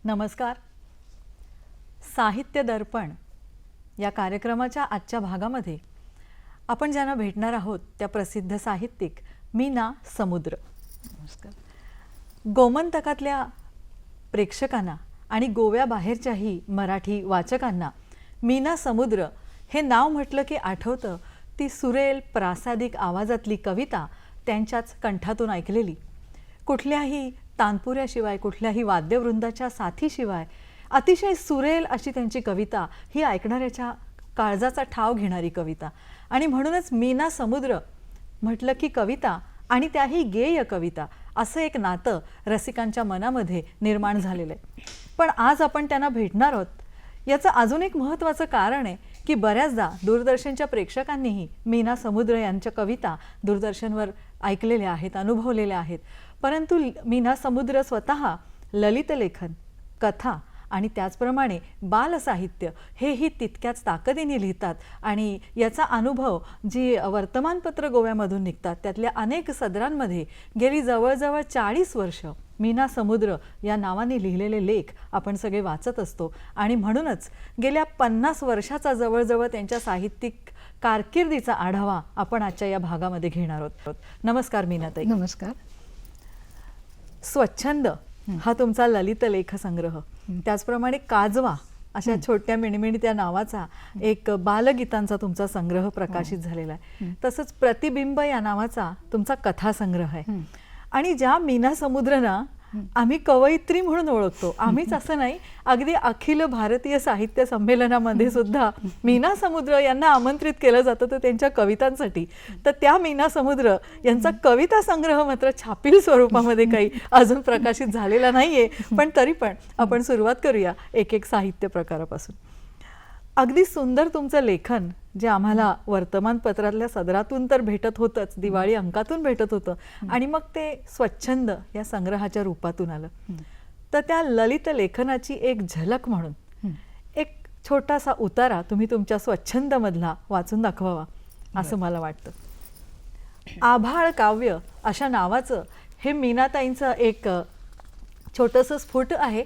नमस्कार. साहित्य दर्पण या कार्यक्रमाच्या आजच्या भागामध्ये आपण ज्यांना भेटणार आहोत त्या प्रसिद्ध साहित्यिक मीना समुद्र. नमस्कार. गोमंतकातल्या प्रेक्षकांना आणि गोव्याबाहेरच्याही मराठी वाचकांना मीना समुद्र हे नाव म्हटलं की आठवतं ती सुरेल प्रासादिक आवाजातली कविता त्यांच्याच कंठातून ऐकलेली. कुठल्याही तानपुऱ्याशिवाय कुठल्याही वाद्यवृंदाच्या साथीशिवाय अतिशय सुरेल अशी त्यांची कविता ही ऐकणाऱ्याच्या काळजाचा ठाव घेणारी कविता. आणि म्हणूनच मीना समुद्र म्हटलं की कविता आणि त्याही गेय कविता असं एक नातं रसिकांच्या मनामध्ये निर्माण झालेलं आहे. पण आज आपण त्यांना भेटणार आहोत याचं अजून एक महत्त्वाचं कारण आहे की बऱ्याचदा दूरदर्शनच्या प्रेक्षकांनीही मीना समुद्र यांच्या कविता दूरदर्शनवर ऐकलेल्या आहेत, अनुभवलेल्या आहेत. परंतु मीना समुद्र स्वतः ललित लेखन, कथा आणि त्याचप्रमाणे बालसाहित्य हेही तितक्याच ताकदीने लिहितात. आणि याचा अनुभव जी वर्तमानपत्र गोव्यामधून निघतात त्यातल्या अनेक सदरांमध्ये गेली जवळजवळ 40 वर्ष मीना समुद्र या नावाने लिहिलेले लेख आपण सगळे वाचत असतो. आणि म्हणूनच गेल्या 50 वर्षाचा जवळजवळ त्यांच्या साहित्यिक कारकिर्दीचा आढावा आपण आजच्या या भागामध्ये घेणार आहोत. नमस्कार मीनाताई. नमस्कार. स्वच्छंद हा तुमचा ललित लेख संग्रह, त्याचप्रमाणे काजवा अशा छोट्या मिणमिणत्या नावाचा एक बालगीतांचा तुमचा संग्रह प्रकाशित झालेला आहे. तसंच प्रतिबिंब या नावाचा तुमचा कथा संग्रह आहे. आणि ज्या मीना समुद्रना आम्ही कवयित्री म्हणून ओळखतो, आम्हीच असं नाही, अगदी अखिल भारतीय साहित्य संमेलनामध्ये सुद्धा मीना समुद्र यांना आमंत्रित केलं जातं तर त्यांच्या कवितांसाठी. तर त्या मीना समुद्र यांचा कविता संग्रह मात्र छापील स्वरूपामध्ये काही अजून प्रकाशित झालेला नाहीये. पण तरी पण आपण सुरुवात करूया एक एक साहित्य प्रकारापासून. अगदी सुंदर तुमचं लेखन जे आम्हाला वर्तमानपत्रातल्या सदरातून तर भेटत होतंच, दिवाळी अंकातून भेटत होतं आणि मग ते स्वच्छंद या संग्रहाच्या रूपातून आलं. तर त्या ललित लेखनाची एक झलक म्हणून एक छोटासा उतारा तुम्ही तुमच्या स्वच्छंदमधला वाचून दाखवावा असं मला वाटतं. आभाळ काव्य अशा नावाचं हे मीनाताईंचं एक छोटंसं स्फुट आहे.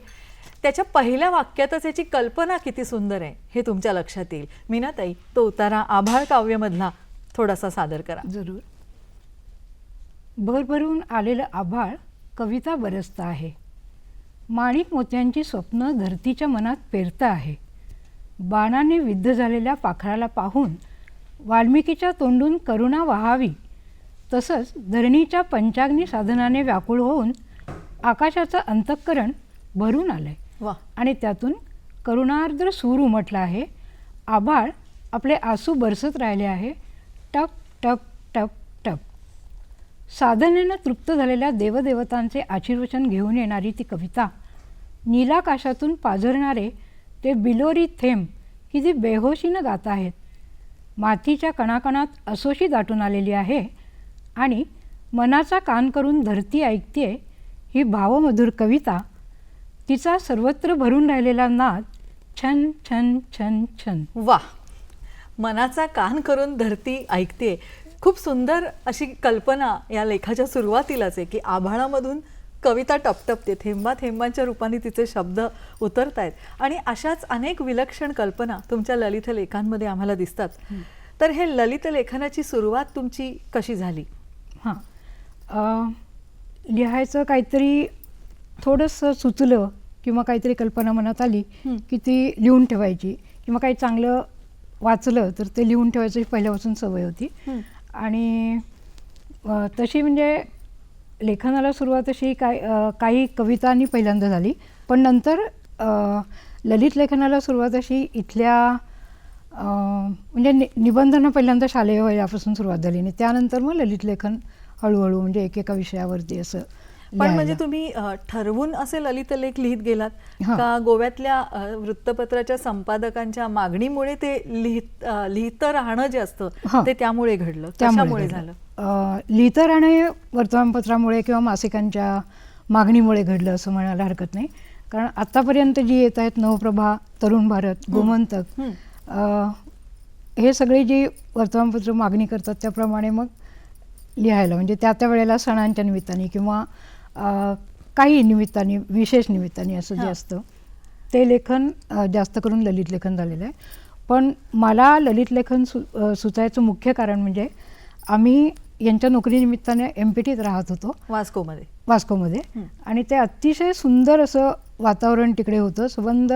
त्याच्या पहिल्या वाक्यातच याची कल्पना किती सुंदर आहे हे तुमच्या लक्षात येईल. मीनाताई, तो उतारा आभाळ काव्यमधला थोडासा सादर करा. जरूर. भरभरून आलेलं आभाळ कविता बरसत आहे. माणिक मोत्यांची स्वप्न धरतीच्या मनात पेरतं आहे. बाणाने विद्ध झालेल्या पाखराला पाहून वाल्मिकीच्या तोंडून करुणा वहावी, तसंच धरणीच्या पंचाग्नी साधनाने व्याकुळ होऊन आकाशाचं अंतःकरण भरून आलंय आणि त्यातून करुणार्द्र सूर उमटला आहे. आभाळ आपले आसू बरसत राहिले आहे. टप टप टप टप. साधनेनं तृप्त झालेल्या देवदेवतांचे आशीर्वचन घेऊन येणारी ती कविता. नीलाकाशातून पाझरणारे ते बिलोरी थेंब किती बेहोशीनं गात आहेत. मातीच्या कणाकणात असोशी दाटून आलेली आहे आणि मनाचा कान करून धरती ऐकतेय ही भावमधुर कविता. तिचा सर्वत्र भरून राहिलेला नाद छन छन छन छन. वा, मनाचा कान करून धरती ऐकते. खूप सुंदर अशी कल्पना या लेखाच्या सुरुवातीलाच आहे की आभाळामधून कविता टपटपते, थेंबा थेंबांच्या रूपाने तिचे शब्द उतरत आहेत. आणि अशाच अनेक विलक्षण कल्पना तुमच्या ललित लेखांमध्ये आम्हाला दिसतात. तर हे ललित लेखनाची सुरुवात तुमची कशी झाली? लिहायचं काहीतरी थोडंसं सुचलं किंवा काहीतरी कल्पना मनात आली की ती लिहून ठेवायची, किंवा काही चांगलं वाचलं तर ते लिहून ठेवायची पहिल्यापासून सवय होती. आणि तशी म्हणजे लेखनाला सुरुवात अशी काही कवितांनी पहिल्यांदा झाली. पण नंतर ललित लेखनाला सुरुवात अशी इथल्या म्हणजे निबंधांना पहिल्यांदा शालेय वयापासून सुरुवात झाली आणि त्यानंतर मग ललित लेखन हळूहळू म्हणजे एकेका विषयावरती असं. पण म्हणजे तुम्ही ठरवून असे ललित लेख लिहित गेलात का गोव्यातल्या वृत्तपत्राच्या संपादकांच्या मागणीमुळे ते लिहितं राहणं जे असतं ते त्यामुळे घडलं? त्यामुळे झालं? लिहितं राहणं वर्तमानपत्रामुळे किंवा मासिकांच्या मागणीमुळे घडलं असं म्हणायला हरकत नाही. कारण आतापर्यंत जी येत आहेत नवप्रभा, तरुण भारत, गोमंतक, हे सगळे जी वर्तमानपत्र मागणी करतात त्याप्रमाणे मग लिहायला म्हणजे त्या वेळेला सणांच्या निमित्ताने किंवा काही निमित्ताने, विशेष निमित्ताने असं जे हां. असतं ते लेखन जास्त करून ललित लेखन झालेलं आहे. पण मला ललित लेखन सुचायचं मुख्य कारण म्हणजे आम्ही यांच्या नोकरीनिमित्ताने MPTत राहत होतो वास्कोमध्ये. वास्कोमध्ये. हं. आणि ते अतिशय सुंदर असं वातावरण तिकडे होतं. संबंध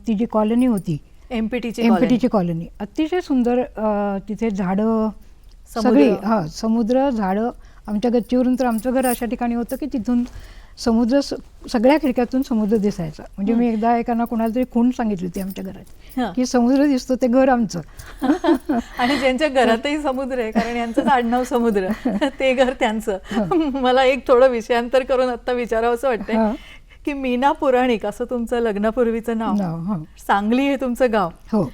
ती जी कॉलनी होती MPTची कॉलनी अतिशय सुंदर, तिथे झाडं सगळी, हां, समुद्र, झाडं. आमच्या गच्चीवरून तर आमचं घर अशा ठिकाणी होतं की तिथून समुद्र, सगळ्या खिडक्यातून समुद्र दिसायचा. म्हणजे मी एकदा एकाना कोणाला तरी खूण सांगितली होती आमच्या घरात हां. की समुद्र दिसतो ते घर आमचं. आणि ज्यांच्या घरातही समुद्र आहे, कारण यांचंच आडनाव समुद्र, ते घर त्यांचं. मला एक थोडं विषयांतर करून आता विचारावं असं वाटतंय हां. की मीना पुराणिक असं तुमचं लग्नापूर्वीचं नाव, हां. सांगली हे तुमचं गाव, हो.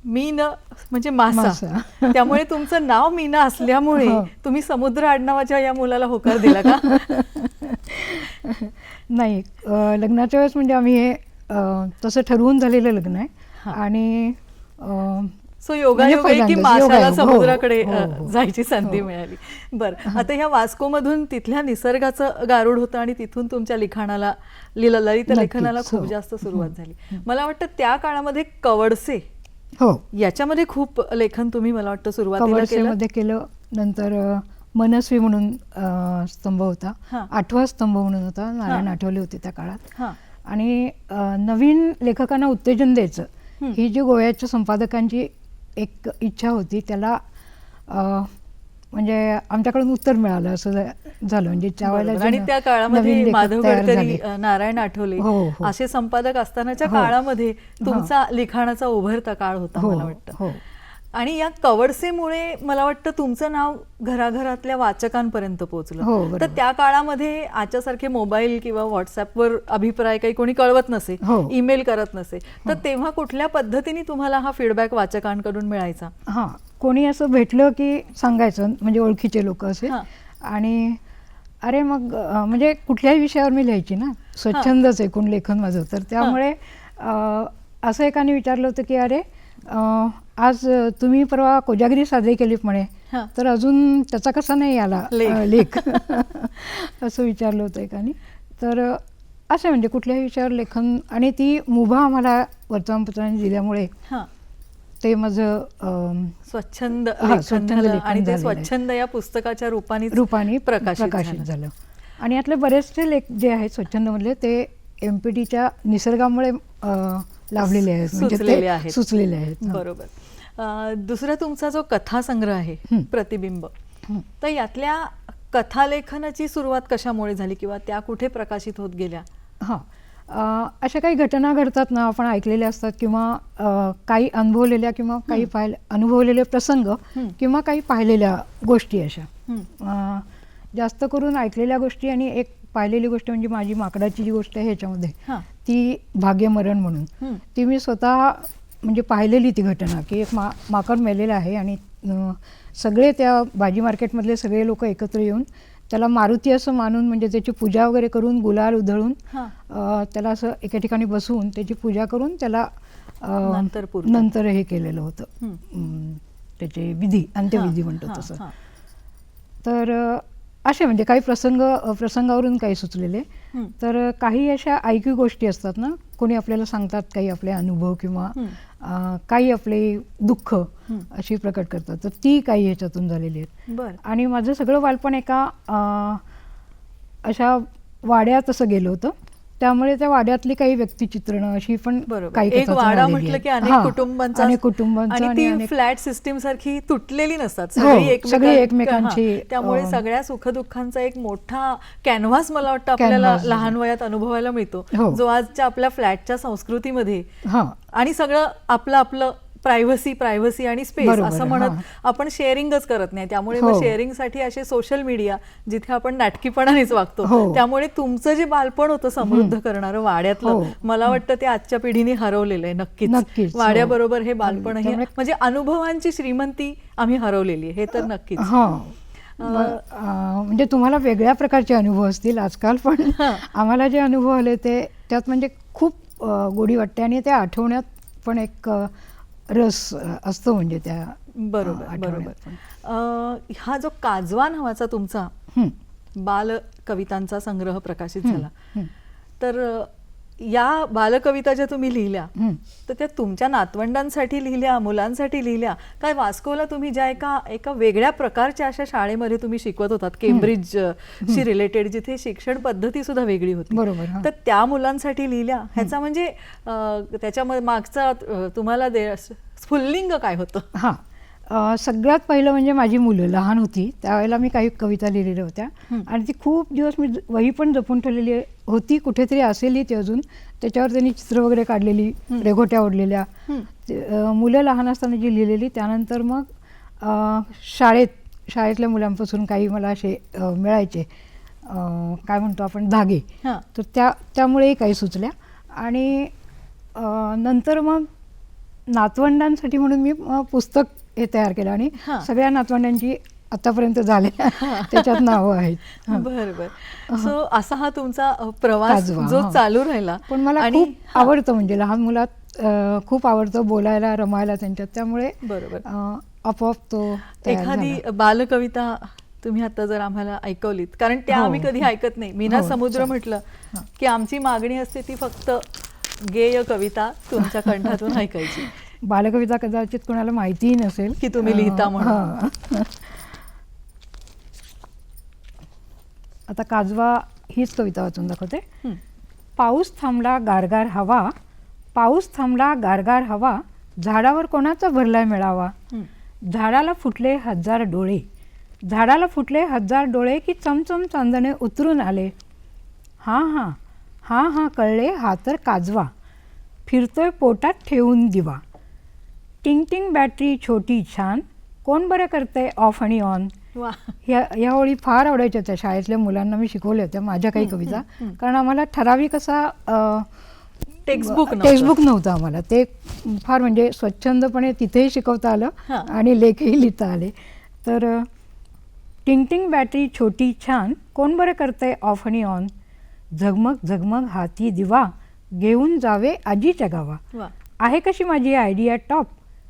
मीन म्हणजे मासा, मासा. त्यामुळे तुमचं नाव मीना असल्यामुळे हो. तुम्ही समुद्र आडनावाच्या या मुलाला होकार दिला का? नाही, लग्नाच्या वेळेस म्हणजे आम्ही हे तसं ठरवून झालेलं लग्न आहे. हां. आणि सो योगायोग आहे की पहिल्यांदाच माशाला योगायोग. हो, समुद्राकडे हो, हो. जायची संधी हो. मिळाली. बरं, आता ह्या वास्कोमधून तिथल्या निसर्गाचं गारुड होतं आणि तिथून तुमच्या लिखाणाला, ललित लेखनाला नक्कीच, खूप हो. जास्त सुरुवात झाली. मला वाटतं त्या काळामध्ये कवडसे हो, याच्यामध्ये खूप लेखन तुम्ही, मला वाटतं, सुरुवातीला केलं. कवडसेमध्ये केलं. नंतर मनस्वी म्हणून स्तंभ होता, हां. 8वा स्तंभ म्हणून होता, नारायण हां. आठवले होते त्या काळात. हां. आणि नवीन लेखकांना उत्तेजन द्यायचं, हं. ही जी गोव्याच्या संपादकांची एक इच्छा होती, त्याला म्हणजे आमच्याकडून उत्तर मिळालं असं झालं. म्हणजे त्यावेळेला बरोबर. जे आणि त्या नवीन काळामध्ये लेखक माधव तयार गडकरी, झाले. नारायण आठवले हो, हो. असे संपादक असतानाच्या हो. काळामध्ये तुमचा लिखाणाचा उभरता काळ होता, हो, मला वाटतं. हो. आणि या कवडसेमुळे मला वाटतं तुमचं नाव घराघरातल्या वाचकांपर्यंत पोहोचलं. हो, तर बरोबर. त्या काळामध्ये आजच्यासारखे मोबाईल किंवा व्हॉट्सअपवर अभिप्राय काही कोणी कळवत नसे, हो. ईमेल करत नसे, तर तेव्हा कुठल्या पद्धतीने तुम्हाला हा फीडबॅक वाचकांकडून मिळायचा? हां, कोणी असं भेटलं की सांगायचं, म्हणजे ओळखीचे लोक असे. हां. आणि अरे मग म्हणजे कुठल्याही विषयावर मी लिहायची ना, स्वच्छंदच एकूण लेखन माझं. तर त्यामुळे असं एकाने विचारलं होतं की अरे आज तुम्ही परवा कोजागिरी साजरी केली म्हणे, हां. तर अजून त्याचा कसा नाही आला लेख असं विचारलं होतं एकाने. तर असे म्हणजे कुठल्याही विषयावर लेखन, आणि ती मुभा आम्हाला वर्तमानपत्राने दिल्यामुळे हां. ते माझं स्वच्छंद स्वच्छंद लेखन झालं. लेखन आणि ते झालेलं आहे. स्वच्छंद या पुस्तकाच्या रूपाने प्रकाशित झालं. आणि यातले बरेचसे लेख जे आहेत स्वच्छंदमधले, ते MPTच्या निसर्गामुळे लाभलेले आहेत, म्हणजे सुचलेले आहेत. ते सुचलेले आहेत. बरोबर. दुसरा तुमचा जो कथासंग्रह आहे, हं. प्रतिबिंब, हं. तर यातल्या कथालेखनाची सुरुवात कशामुळे झाली किंवा त्या कुठे प्रकाशित होत गेल्या? हां, अशा काही घटना घडतात ना, आपण ऐकलेल्या असतात, किंवा काही अनुभवलेल्या, किंवा काही अनुभवलेले प्रसंग, हं. किंवा काही पाहिलेल्या गोष्टी अशा. हं. जास्त करून ऐकलेल्या गोष्टी. आणि एक पाहिलेली गोष्ट म्हणजे माझी माकडाची जी गोष्ट आहे ह्याच्यामध्ये, हां. ती भाग्यमरण म्हणून, हं. ती मी स्वतः म्हणजे पाहिलेली ती घटना, की एक माकड मेलेलं आहे आणि सगळे त्या भाजी मार्केटमधले सगळे लोक एकत्र येऊन त्याला मारुती असं मानून, म्हणजे त्याची पूजा वगैरे करून, गुलाल उधळून, त्याला असं एका ठिकाणी बसवून त्याची पूजा करून त्याला नंतर हे केलेलं होतं, त्याचे विधी, अंत्यविधी म्हणतो तसं. तर असे म्हणजे काही प्रसंगावरून काही सुचलेले. तर काही अशा ऐकीव गोष्टी असतात ना, कोणी आपल्याला सांगतात काही आपले अनुभव, किंवा काही आपले दुःख अशी प्रकट करतात, तर ती काही ह्याच्यातून झालेली आहेत. आणि माझं सगळं बालपण एका अशा वाड्यात असं गेलं होतं, त्यामुळे त्या वाड्यातली काही व्यक्तिचित्रणं अशी पण काही एक वाडा म्हटलं की अनेक कुटुंबांचा, आणि ती फ्लॅट सिस्टीम सारखी तुटलेली नसतात, सगळी एकमेकांची, त्यामुळे सगळ्या सुखदुःखांचा एक मोठा कॅनव्हास मला वाटतं आपल्याला लहान वयात अनुभवायला मिळतो, जो आजच्या आपल्या फ्लॅटच्या संस्कृतीमध्ये, आणि सगळं आपलं आपलं प्रायव्हसी आणि स्पेस असं म्हणत आपण शेअरिंगच करत नाही. त्यामुळे शेअरिंगसाठी असे सोशल मीडिया, जिथे आपण नाटकीपणानेच वागतो, त्यामुळे तुमचं जे बालपण होतं समृद्ध करणारं वाड्यातलं, मला वाटतं ते आजच्या पिढीने हरवलेलं आहे. नक्कीच वाड्याबरोबर हे बालपण, म्हणजे अनुभवांची श्रीमंती आम्ही हरवलेली आहे, हे तर नक्कीच. म्हणजे तुम्हाला वेगळ्या प्रकारचे अनुभव असतील आजकाल, पण आम्हाला जे अनुभव आले ते त्यात म्हणजे खूप गोडी वाटते, आणि ते आठवण्यात पण एक रस असतो, म्हणजे त्या. बरोबर. हा जो काजवा नावाचा तुमचा बाल कवितांचा संग्रह प्रकाशित हं, झाला. हं. तर या बालकविता ज्या तुम्ही लिहिल्या हं. तर त्या तुमच्या नातवंडांसाठी लिहिल्या, मुलांसाठी लिहिल्या, काय वास्कोला तुम्ही ज्या एका वेगळ्या प्रकारच्या अशा शाळेमध्ये तुम्ही शिकवत होतात, केम्ब्रिज शी रिलेटेड, जिथे शिक्षण पद्धती सुद्धा वेगळी होती, बरोबर, हां. तर त्या मुलांसाठी लिहिल्या, ह्याचा म्हणजे त्याच्या मागचा तुम्हाला स्फुल्लिंग काय होतं? हां. सगळ्यात पहिलं म्हणजे माझी मुलं लहान होती त्यावेळेला मी काही कविता लिहिलेल्या होत्या आणि ती खूप दिवस मी वही पण जपून ठेवलेली होती, कुठेतरी असेलही ती अजून. त्याच्यावर त्यांनी चित्र वगैरे काढलेली, रेघोट्या ओढलेल्या, मुलं लहान असताना जी लिहिलेली. त्यानंतर मग शाळेतल्या मुलांपासून काही मला असे मिळायचे, काय म्हणतो आपण, धागे. हां. तर त्यामुळेही काही सुचल्या. आणि नंतर मग नातवंडांसाठी म्हणून मी पुस्तक हे तयार केलं आणि हां. सगळ्या नातवंडांची आतापर्यंत झालेल्या त्याच्यात नावं आहेत. हां. बरोबर. सो असा हा तुमचा प्रवास काजवा, जो हां. चालू राहिला. पण मला आणि खूप आवडतं, म्हणजे लहान मुलात खूप आवडतं बोलायला, रमायला त्यांच्यात. त्यामुळे बरोबर. आपोआप तो तयार एखादी झाला. बालकविता तुम्ही आता जर आम्हाला ऐकवलीत, कारण त्या हो. आम्ही कधी ऐकत नाही. मीना हो, समुद्र चालेल. म्हटलं हां. की आमची मागणी असते ती फक्त गेय कविता तुमच्या कंठातून ऐकायची, बालकविता कदाचित कोणाला माहितीही नसेल की तुम्ही लिहिता म्हणून. हां. आता काजवा हीच कविता वाचून दाखवते. हं. पाऊस थांबला गारगार हवा, पाऊस थांबला गारगार हवा, झाडावर कोणाचा भरलाय मेळावा. हं. झाडाला फुटले हजार डोळे, झाडाला फुटले हजार डोळे, की चमचम चांदणे उतरून आले. हां हां हां हां कळले, हा तर काजवा, फिरतोय पोटात ठेवून दिवा. टिंग टिंग बॅटरी छोटी छान, कोण बरं करतंय ऑफ आणि ऑन. वा. ह्या ओळी फार आवडायच्या त्या. शाळेतल्या मुलांना मी शिकवल्या होत्या माझ्या काही कविता. कारण आम्हाला ठराविक असा टेक्स्टबुक टेक्स्टबुक नव्हतं आम्हाला. ते फार म्हणजे स्वच्छंदपणे तिथेही शिकवता आलं हां. आणि लेखही लिहिता आले. तर टिंग टिंग बॅटरी छोटी छान, कोण बरं करतंय ऑफ आणि ऑन. झगमग झगमग हाती दिवा, घेऊन जावे आजीच्या गावा. वा. आहे कशी माझी आयडिया टॉप,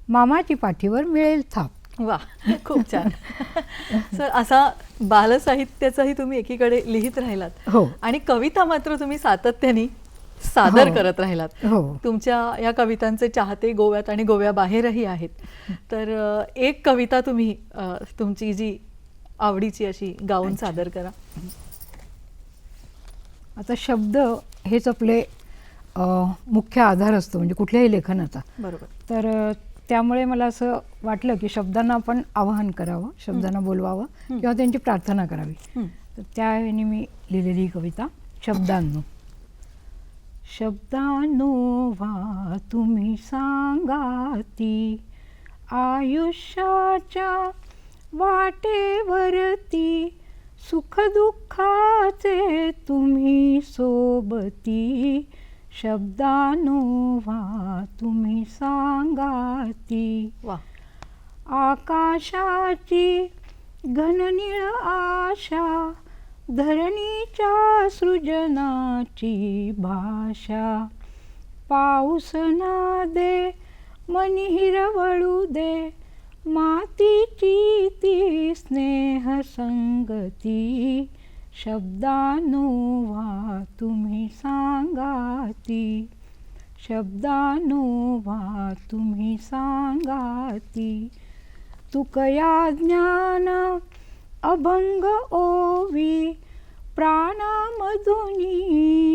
मामाची पाठीवर मिळेल थाप. वा, खूप छान. सर असा बालसाहित्याचाही तुम्ही एकीकडे लिहित राहिलात हो. आणि कविता मात्र तुम्ही सातत्याने सादर हो. करत राहिलात. हो. तुमच्या या कवितांचे चाहते गोव्यात आणि गोव्याबाहेरही आहेत. तर एक कविता तुम्ही तुमची जी आवडीची अशी गाऊन सादर करा. आता शब्द हेच आपले मुख्य आधार असतो म्हणजे कुठल्याही लेखनाचा. बरोबर. तर त्यामुळे मला असं वाटलं की शब्दांना आपण आवाहन करावं, शब्दांना बोलवावं किंवा त्यांची प्रार्थना करावी. तर त्या ह्याने मी लिहिलेली ही कविता. शब्दांनो. शब्दांनो व्हा तुम्ही सांगाती, आयुष्याच्या वाटेवरती, सुखदुःखाचे तुम्ही सोबती. शब्दांनो व्हा तुम्ही सांगाती. वा. आकाशाची घननीळ आशा, धरणीच्या सृजनाची भाषा. पाऊस ना दे मनी हिरवळू दे, मातीची ती स्नेह संगती. शब्दांनो व्हा तुम्ही सांगाती. शब्दांनो व्हा तुम्ही सांगाती. तुकया ज्ञान अभंग ओवी, प्राणामधुनी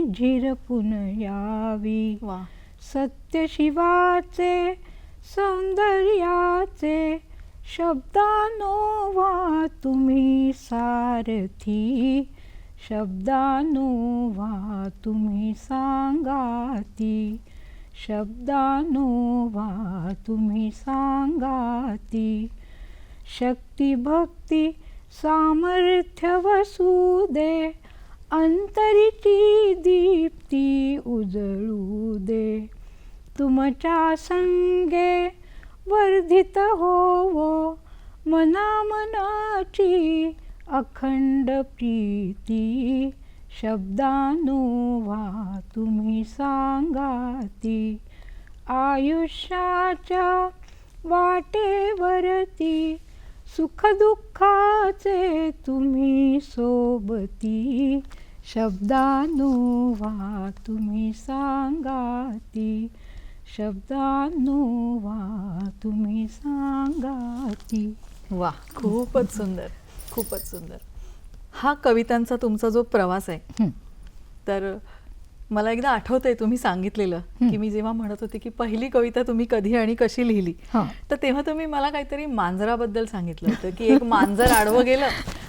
झिरपून यावी. वा. सत्य शिवाचे सौंदर्याचे, शब्दांनो व्हा तुम्ही सारथी. शब्दांनो व्हा तुम्ही सांगाती. शब्दांनो व्हा तुम्ही सांगाती. शक्ती भक्ती सामर्थ्य वसू दे, अंतरीची दीप्ती उजळू दे. तुमच्या संगे वर्धित होवो, मनामनाची अखंड प्रीती. शब्दांनो व्हा तुम्ही सांगाती. आयुष्याच्या वाटेवरती, सुखदुःखाचे तुम्ही सोबती, शब्दानुवा तुम्ही सांगाती, शब्दानुवा तुम्ही सांगाती. वा, खूपच सुंदर, खूपच सुंदर. हा कवितांचा तुमचा जो प्रवास आहे, हं. तर मला एकदा आठवतंय तुम्ही सांगितलेलं की मी जेव्हा म्हणत होते की पहिली कविता तुम्ही कधी आणि कशी लिहिली, हां. तर तेव्हा तुम्ही मला काहीतरी मांजराबद्दल सांगितलं होतं की एक मांजर आडवं गेलं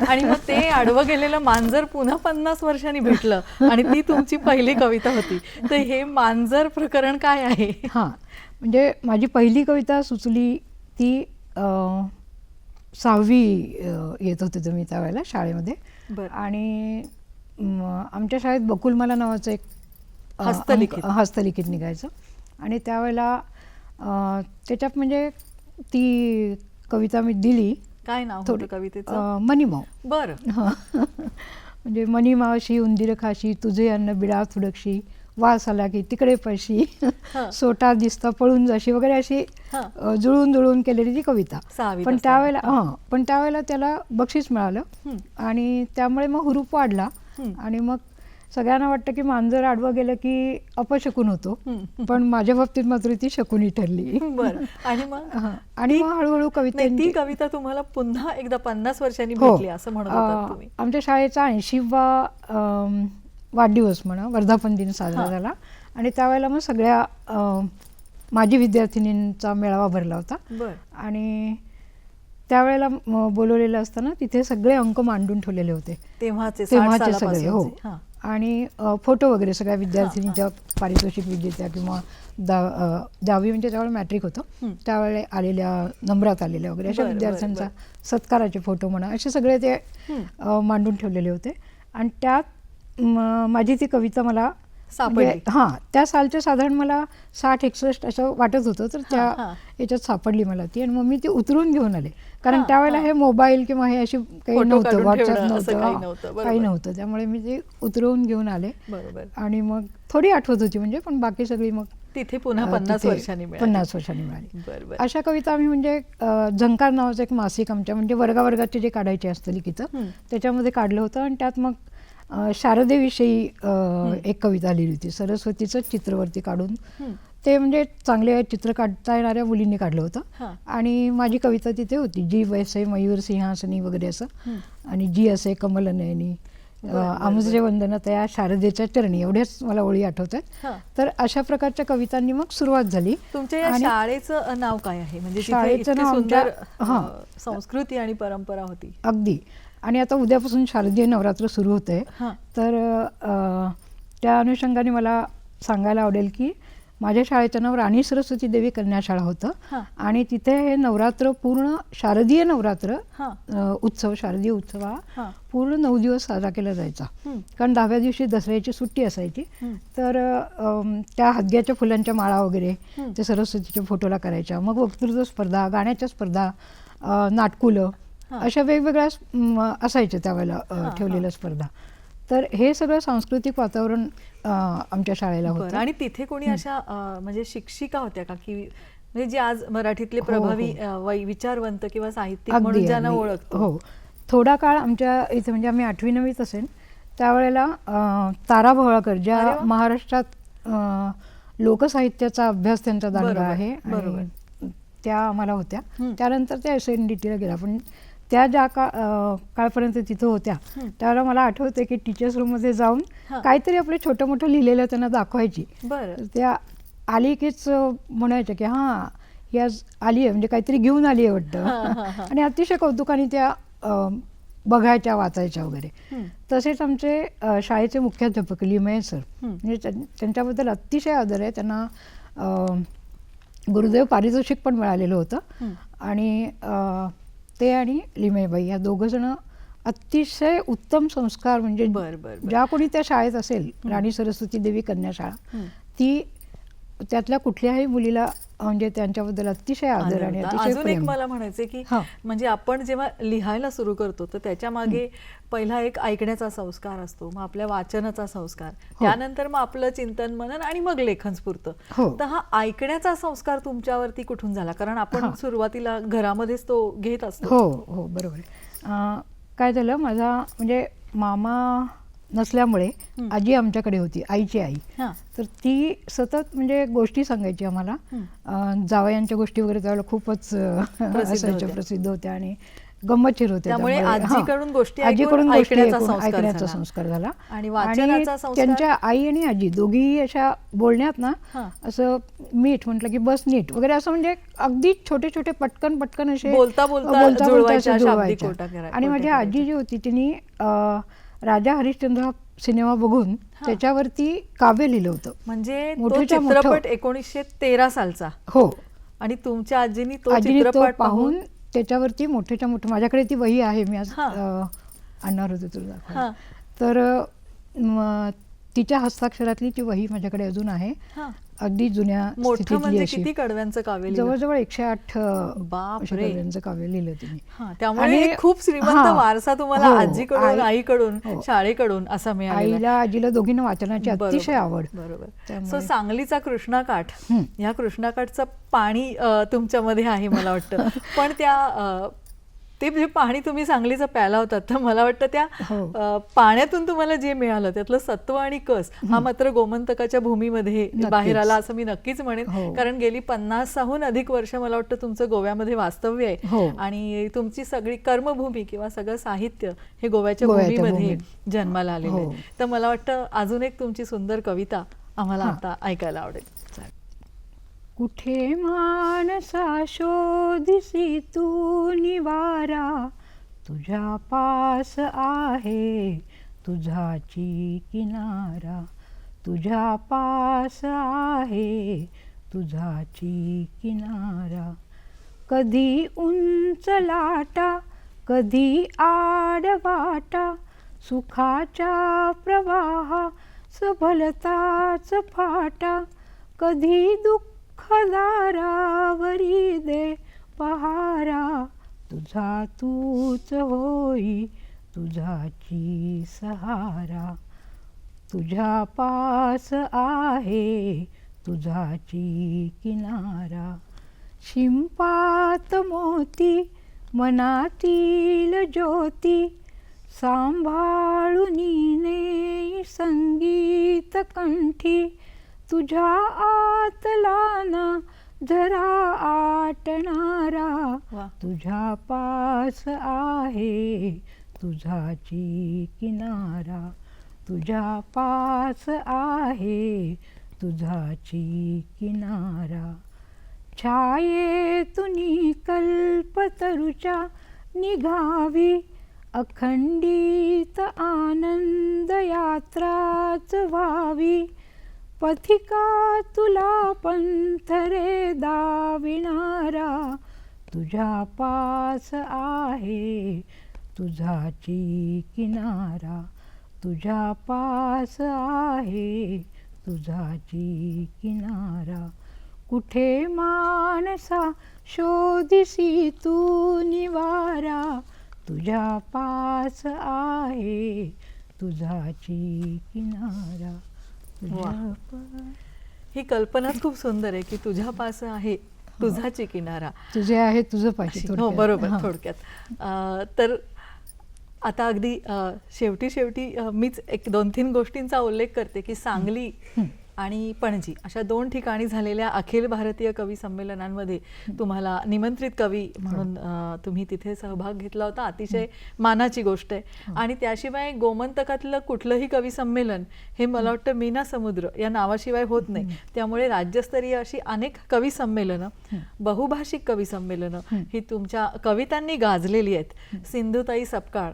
आणि मग ते आडवं गेलेलं मांजर पुन्हा 50 वर्षांनी भेटलं आणि ती तुमची पहिली कविता होती. तर हे मांजर प्रकरण काय आहे? हां, म्हणजे माझी पहिली कविता सुचली ती 6वी येत होते तुम्ही त्यावेळेला शाळेमध्ये. बरं. आणि आमच्या शाळेत बकुलमाला नावाचं एक हस्तलिखित निघायचं. आणि त्यावेळेला त्याच्यात म्हणजे ती कविता मी दिली. काय नाव होतं कवितेचं? मनीमाव. बरं. म्हणजे मनीमावशी उंदीर खाशी, तुझे अन्न बिळा थुडकशी, वास आला की तिकडे पळशी, सोटा दिसता पळून जाशी वगैरे अशी जुळून जुळून केलेली ती कविता. पण त्यावेळेला त्याला बक्षीस मिळालं आणि त्यामुळे मग हुरूप वाढला. आणि मग सगळ्यांना वाटतं की मांजर आडवं गेलं की अपशकुन होतो, पण माझ्या बाबतीत मात्र ती शकुनी ठरली. बरं. आणि मग हळूहळू कविता ती कविता तुम्हाला पुन्हा एकदा 50 वर्षांनी भेटली असं म्हणत होतात तुम्ही. आमच्या शाळेचा 80वा वाढदिवस म्हणा, वर्धापन दिन साजरा झाला आणि त्यावेळेला मग सगळ्या माजी विद्यार्थिनींचा मेळावा भरला होता. आणि त्यावेळेला बोलवलेलं असताना तिथे सगळे अंक मांडून ठेवलेले होते, तेव्हाचे सगळे. हो. आणि फोटो वगैरे सगळ्या विद्यार्थिनींच्या, पारितोषिक विजेत्या किंवा 10वी म्हणजे त्यावेळेला मॅट्रिक होतं, त्यावेळेला आलेल्या, नंबरात आलेल्या वगैरे अशा विद्यार्थ्यांचा सत्काराचे फोटो म्हणा, असे सगळे ते मांडून ठेवलेले होते. आणि त्यात माझी ती कविता मला त्या सालचे साधारण मला 60-61 असं वाटत होतं, तर त्या याच्यात सापडली मला ती. आणि मग मी ती उतरून घेऊन आले, कारण त्यावेळेला हे मोबाईल किंवा हे अशी काही नव्हतं, व्हॉट्सअप नव्हतं, काही नव्हतं. त्यामुळे मी ते उतरवून घेऊन आले. आणि मग थोडी आठवत होती म्हणजे, पण बाकी सगळी मग तिथे पुन्हा 50 वर्षांनी मिळाली. अशा कविता आम्ही म्हणजे झंकार नावाचं एक मासिक आमच्या म्हणजे वर्गावर्गाचे जे काढायचे असतं लिखितं, त्याच्यामध्ये काढलं होतं. आणि त्यात मग शारदेविषयी एक कविता लिहिली होती, सरस्वतीचं चित्रवरती काढून. ते म्हणजे चांगले चित्र काढता येणाऱ्या मुलींनी काढलं होतं. आणि माझी कविता तिथे होती, जी वैसे मयूर सिंहासनी वगैरे असं. आणि जी असे कमलनयनी, आमुचे वंदन तया शारदेच्या चरणी, एवढ्याच मला ओळी आठवत आहेत. तर अशा प्रकारच्या कवितांनी मग सुरुवात झाली. तुमच्या या शाळेचं नाव काय आहे? म्हणजे शाळेचं नाव सुंदर संस्कृती आणि परंपरा होती. अगदी. आणि आता उद्यापासून शारदीय नवरात्र सुरू होत आहे, तर त्या अनुषंगाने मला सांगायला आवडेल की माझ्या शाळेचं नाव राणी सरस्वती देवी कन्या शाळा होतं. आणि तिथे हे नवरात्र पूर्ण शारदीय नवरात्र उत्सव, शारदीय उत्सव हा पूर्ण 9 दिवस साजरा केला जायचा. कारण 10व्या दिवशी दसऱ्याची सुट्टी असायची. तर त्या हदग्याच्या फुलांच्या माळा वगैरे ते सरस्वतीच्या फोटोला करायच्या. मग वक्तृत्व स्पर्धा, गाण्याच्या स्पर्धा, नाटकुलं, अशा वेगवेगळ्या असायच्या त्यावेळेला ठेवलेल्या स्पर्धा. तर हे सगळं सांस्कृतिक वातावरण आमच्या शाळेला होतं. आणि तिथे कोणी अशा म्हणजे शिक्षिका होत्या का, की म्हणजे जे आज मराठीतले प्रभावी विचारवंत किंवा साहित्यिक म्हणून ज्यांना ओळखतो? हो, थोडा काळ आमच्या इथे म्हणजे आम्ही 8वी-9वीत असेल त्यावेळेला तारा भोळाकर, ज्या महाराष्ट्रात लोकसाहित्याचा अभ्यास त्यांचा दांडगा आहे, त्या आम्हाला होत्या. त्यानंतर त्या SNDTला गेल्या. पण त्या ज्या काळपर्यंत तिथं होत्या त्यावेळेला मला आठवते की टीचर्स रूममध्ये जाऊन काहीतरी आपलं छोटं मोठं लिहिलेलं त्यांना दाखवायची. त्या आली कीच म्हणायच्या की हां, ही आज आली आहे, म्हणजे काहीतरी घेऊन आली आहे वाटतं. आणि अतिशय कौतुकाने त्या बघायच्या, वाचायच्या वगैरे. तसेच आमचे शाळेचे मुख्याध्यापक लिमये सर, म्हणजे त्यांच्याबद्दल अतिशय आदर आहे. त्यांना गुरुदेव पारितोषिक पण मिळालेलं होतं. आणि ते आणि लिमयेबाई या दोघंजण अतिशय उत्तम संस्कार, म्हणजे ज्या कोणी त्या शाळेत असेल, राणी सरस्वती देवी कन्या शाळा, ती त्यातल्या कुठल्याही मुलीला म्हणजे त्यांच्याबद्दल अतिशय आदर आणि आदर होता. अतिशय अजून एक प्रेम. मला म्हणायचे की हा. म्हणजे आपण जेव्हा लिहायला सुरू करतो तर त्याच्या मागे पहिला एक ऐकण्याचा संस्कार असतो, मग आपल्या वाचनाचा संस्कार, त्यानंतर मग आपलं चिंतन मनन आणि मग लेखन स्फूर्त. हो. तर हा ऐकण्याचा संस्कार तुमच्यावरती कुठून झाला? कारण आपण सुरुवातीला घरामध्येच तो घेत असतो. हो हो बरोबर आहे. काय झालं, माझा म्हणजे मामा नसल्यामुळे आजी आमच्याकडे होती, आईची आई. हा. तर ती सतत म्हणजे गोष्टी सांगायची आम्हाला. जावयांच्या गोष्टी वगैरे त्यावेळेला खूपच असायच्या, होत्या. प्रसिद्ध होत्या आणि गंमतशीर होत्या. त्यामुळे हां, आजीकडून गोष्टी ऐकून आजीकडून गोष्टी ऐकण्याचा ऐकून संस्कार ऐकण्याचा झाला. संस्कार झाला. आणि वाचनाचा संस्कार? त्यांच्या आई आणि आजी दोघीही अशा बोलण्यात ना हां. असं मीठ म्हटलं की बस नीट वगैरे असं म्हणजे अगदी छोटे छोटे पटकन असे बोलता जुळवायच्या, असे शाब्दिक जुळवायच्या. कोटा करा- आणि माझी कोट्या आजी जी होती तिने राजा हरिश्चंद्र हा सिनेमा बघून त्याच्यावरती काव्य लिहिलं होतं. म्हणजे तो मोठंच्या चित्रपट मोठं. 1913 सालचा. हो, आणि तुमच्या आजीनी तो आजीने तो चित्रपट पाहून त्याच्यावरती मोठ्याच्या मोठं, माझ्याकडे ती वही आहे, मी आज हां. आणणार होते तुला दाखवायला. हां. तर तिच्या हस्ताक्षरातली ती वही माझ्याकडे अजून आहे, हां. अगदी जुन्या मोठं स्थितीतली म्हणजे अशी. किती कडव्यांचं काव्य लिहिलं? जवळजवळ 108 बापरे. कडव्यांचं काव्य लिहिलं तिने. हां, त्यामुळे आणि- एक खूप श्रीमंत हां. वारसा तुम्हाला हो, आजीकडून, आईकडून, हो. शाळेकडून असा मिळालेला आहे. आईला आजीला दोघींना वाचनाची अतिशय आवड. बरोबर. त्यामुळे- सो सांगलीचा कृष्णाकाठ, या कृष्णाकाठचं पाणी तुमच्यामध्ये आहे मला वाटतं. पण ते जे पाणी तुम्ही सांगलीचं प्याला होतात, तर मला वाटतं त्या पाण्यातून तुम्हाला जे मिळालं त्यातलं सत्व आणि कस हा मात्र गोमंतकाच्या भूमीमध्ये बाहेर आला असं मी नक्कीच म्हणेन. कारण गेली 50हून अधिक वर्ष मला वाटतं तुमचं गोव्यामध्ये वास्तव्य आहे आणि तुमची सगळी कर्मभूमी किंवा सगळं साहित्य हे गोव्याच्या भूमीमध्ये जन्माला आलेलं आहे. तर मला वाटतं अजून एक तुमची सुंदर कविता आम्हाला आता ऐकायला आवडेल. कुठे मानसा शोधिसी तू निवारा, तुझ्या पास आहे तुझाची किनारा, तुझ्या पास आहे तुझाची किनारा. कधी उंच लाटा, कधी आडवाटा, सुखाच्या प्रवाहा सबलताच फाटा. कधी दुःख दारावरी दे पहारा, तुझा तूच होई तुझाची सहारा. तुझ्या पास आहे तुझाची किनारा. शिंपात मोती मनातील ज्योती, सांभाळून ने संगीत कंठी. तुझ्या आतला ना जरा आटणारा, तुझ्या पास आहे तुझाची किनारा. तुझ्या पास आहे तुझाची किनारा. छायेतुनी कल्पतरुच्या निघावी, अखंडित आनंद यात्राच व्हावी. पथिका तुला पंथरे दाविणारा, तुझ्या पास आहे तुझाची किनारा. तुझ्या पास आहे तुझाची किनारा. कुठे मानसा शोधिसी तू निवारा, तुझ्या पास आहे तुझाची किनारा. ही कल्पनाच खूप सुंदर आहे की तुझ्या पास आहे तुझाची किनारा. तुझे आहे तुझं पाहिजे. हो बरोबर, थोडक्यात. तर आता अगदी शेवटी मीच एक 2-3 गोष्टींचा उल्लेख करते की सांगली आणि पणजी अशा 2 ठिकाणी झालेल्या अखिल भारतीय कवी संमेलनांमध्ये तुम्हाला निमंत्रित कवी म्हणून तुम्ही तिथे सहभाग घेतला होता. अतिशय मानाची गोष्ट आहे. आणि त्याशिवाय गोमंतकातलं कुठलंही कवी संमेलन हे मला वाटतं मीना समुद्र या नावाशिवाय होत नाही. त्यामुळे राज्यस्तरीय अशी अनेक कवी संमेलनं, बहुभाषिक कवी संमेलनं ही तुमच्या कवितांनी गाजलेली आहेत. सिंधुताई सपकाळ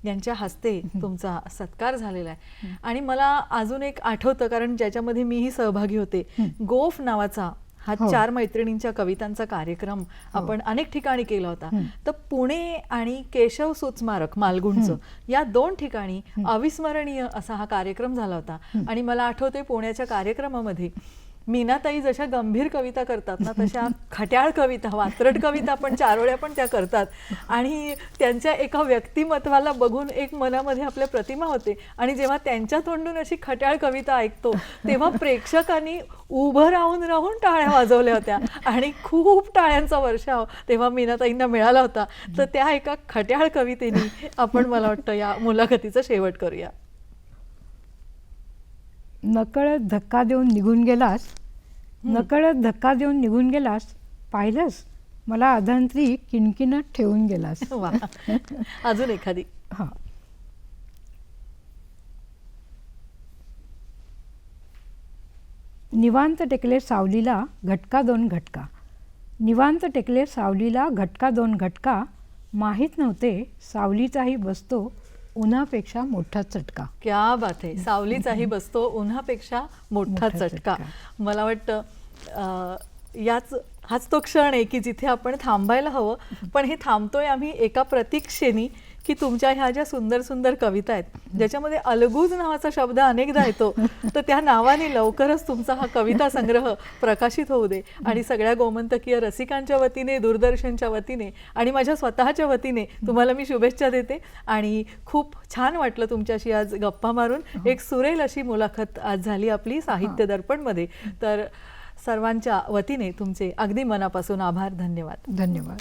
यांच्या हस्ते तुमचा सत्कार झालेला आहे. आणि मला अजून एक आठवतं, कारण ज्याच्यामध्ये मीही सहभागी होते, गोफ नावाचा हा 4 मैत्रिणींच्या कवितांचा कार्यक्रम आपण अनेक ठिकाणी केला होता. तर पुणे आणि केशव सूत स्मारक मालगुणचं या 2 ठिकाणी अविस्मरणीय असा हा कार्यक्रम झाला होता. आणि मला आठवतंय पुण्याच्या कार्यक्रमामध्ये मीनाताई जशा गंभीर कविता करतात ना तशा खट्याळ कविता, वात्रट कविता पण चारोळ्या पण त्या करतात. आणि त्यांच्या एका व्यक्तिमत्वाला बघून एक मनामध्ये आपल्या प्रतिमा होते. आणि जेव्हा त्यांच्या तोंडून अशी खट्याळ कविता ऐकतो तेव्हा प्रेक्षकांनी उभं राहून टाळ्या वाजवल्या होत्या आणि खूप टाळ्यांचा वर्षाव तेव्हा मीनाताईंना मिळाला होता. तर त्या एका खट्याळ कवितेने आपण मला वाटतं या मुलाखतीचा शेवट करूया. नकळत धक्का देऊन निघून गेलास, नकळत धक्का देऊन निघून गेलास, पाहिलंस मला अधांतरी किणकिणत ठेवून गेलास. वा. अजून एखादी. हां. निवांत टेकले सावलीला घटका दोन घटका, निवांत टेकले सावलीला घटका दोन घटका, माहीत नव्हते सावलीचाही बसतो उन्हापेक्षा मोठा चटका. क्या बात आहे. सावलीचाही बसतो उन्हापेक्षा मोठा चटका. मला वाटतं हाच तो क्षण आहे की जिथे आपण थांबायला हवं. पण हे थांबतोय आम्ही एका प्रतीक्षेनी की तुमच्या ह्या ज्या सुंदर सुंदर कविता आहेत ज्याच्यामध्ये अलगूज नावाचा शब्द अनेकदा येतो, तर त्या नावाने लवकरच तुमचा हा कविता संग्रह प्रकाशित होऊ दे. आणि सगळ्या गोमंतकीय रसिकांच्या वतीने, दूरदर्शनच्या वतीने आणि माझ्या स्वतःच्या वतीने तुम्हाला मी शुभेच्छा देते. आणि खूप छान वाटलं तुमच्याशी आज गप्पा मारून. एक सुरेल अशी मुलाखत आज झाली आपली साहित्य दर्पणमध्ये. तर सर्वांच्या वतीने तुमचे अगदी मनापासून आभार. धन्यवाद. धन्यवाद.